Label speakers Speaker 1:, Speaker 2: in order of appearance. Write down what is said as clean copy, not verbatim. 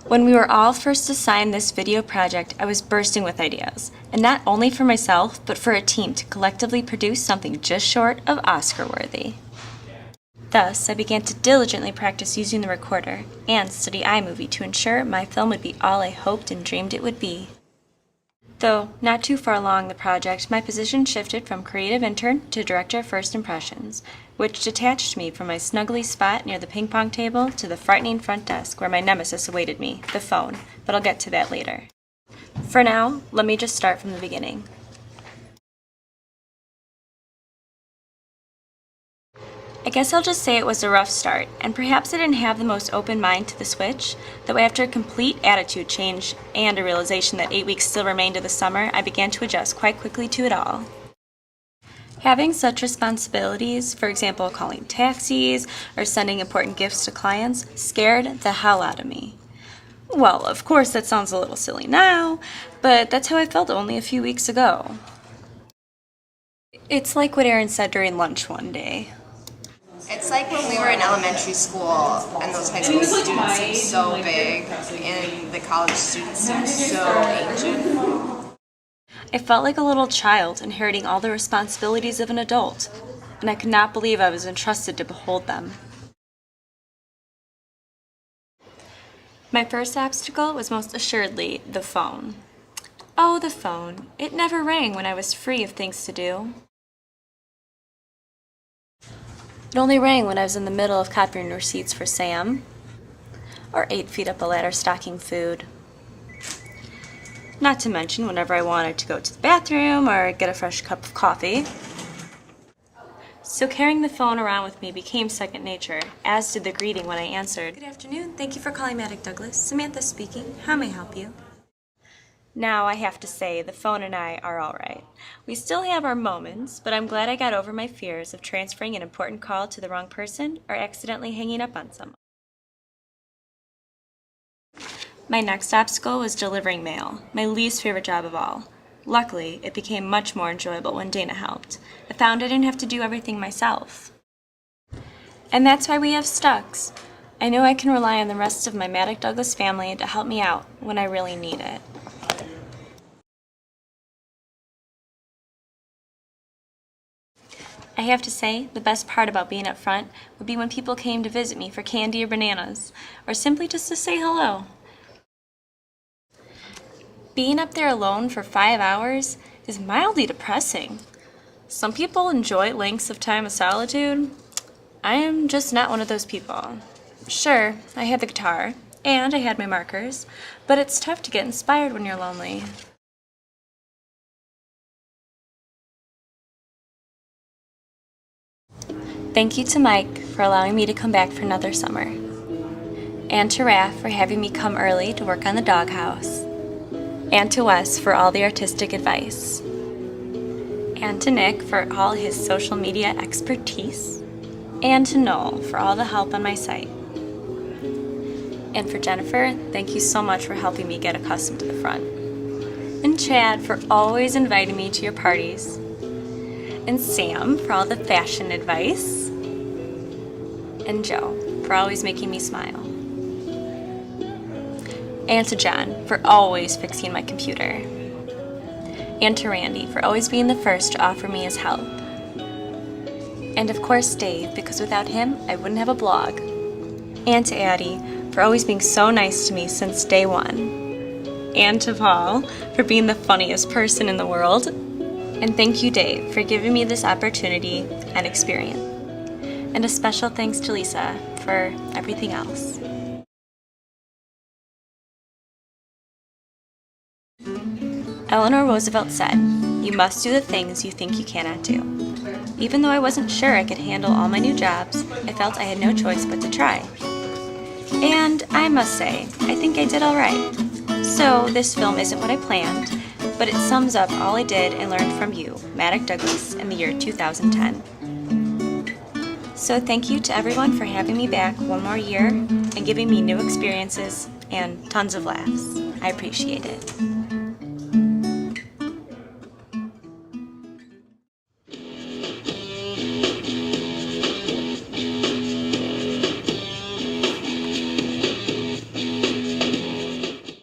Speaker 1: When we were all first assigned this video project, I was bursting with ideas, and not only for myself, but for a team to collectively produce something just short of Oscar-worthy. Thus, I began to diligently practice using the recorder and study iMovie to ensure my film would be all I hoped and dreamed it would be. Though not too far along the project, my position shifted from creative intern to director of first impressions, which detached me from my snuggly spot near the ping pong table to the frightening front desk where my nemesis awaited me, the phone, but I'll get to that later. For now, let me just start from the beginning. I guess I'll just say it was a rough start, and perhaps I didn't have the most open mind to the switch, though after a complete attitude change and a realization that 8 weeks still remained of the summer, I began to adjust quite quickly to it all. Having such responsibilities, for example calling taxis or sending important gifts to clients, scared the hell out of me. Well, of course that sounds a little silly now, but that's how I felt only a few weeks ago. It's like what Aaron said during lunch one day.
Speaker 2: It's like when we were in elementary school and those high school students seem so big and the college students seem so ancient.
Speaker 1: I felt like a little child inheriting all the responsibilities of an adult, and I could not believe I was entrusted to behold them. My first obstacle was most assuredly the phone. Oh, the phone. It never rang when I was free of things to do. It only rang when I was in the middle of copying receipts for Sam, or 8 feet up a ladder stocking food. Not to mention whenever I wanted to go to the bathroom or get a fresh cup of coffee. So carrying the phone around with me became second nature, as did the greeting when I answered. Good afternoon, thank you for calling Maddock Douglas. Samantha speaking, how may I help you? Now, I have to say, the phone and I are all right. We still have our moments, but I'm glad I got over my fears of transferring an important call to the wrong person or accidentally hanging up on someone. My next obstacle was delivering mail, my least favorite job of all. Luckily, it became much more enjoyable when Dana helped. I found I didn't have to do everything myself. And that's why we have Stux. I know I can rely on the rest of my Maddock Douglas family to help me out when I really need it. I have to say, the best part about being up front would be when people came to visit me for candy or bananas, or simply just to say hello. Being up there alone for 5 hours is mildly depressing. Some people enjoy lengths of time of solitude. I am just not one of those people. Sure, I had the guitar, and I had my markers, but it's tough to get inspired when you're lonely. Thank you to Mike for allowing me to come back for another summer, and to Raph for having me come early to work on the doghouse, and to Wes for all the artistic advice, and to Nick for all his social media expertise, and to Noel for all the help on my site. And for Jennifer, thank you so much for helping me get accustomed to the front, and Chad for always inviting me to your parties, and Sam for all the fashion advice, and Joe for always making me smile, and to John for always fixing my computer, and to Randy for always being the first to offer me his help, and of course Dave, because without him I wouldn't have a blog, and to Addie for always being so nice to me since day one, and to Paul for being the funniest person in the world. And thank you, Dave, for giving me this opportunity and experience. And a special thanks to Lisa for everything else. Eleanor Roosevelt said, "You must do the things you think you cannot do." Even though I wasn't sure I could handle all my new jobs, I felt I had no choice but to try. And I must say, I think I did all right. So this film isn't what I planned, but it sums up all I did and learned from you, Maddock Douglas, in the year 2010. So thank you to everyone for having me back one more year and giving me new experiences and tons of laughs. I appreciate it.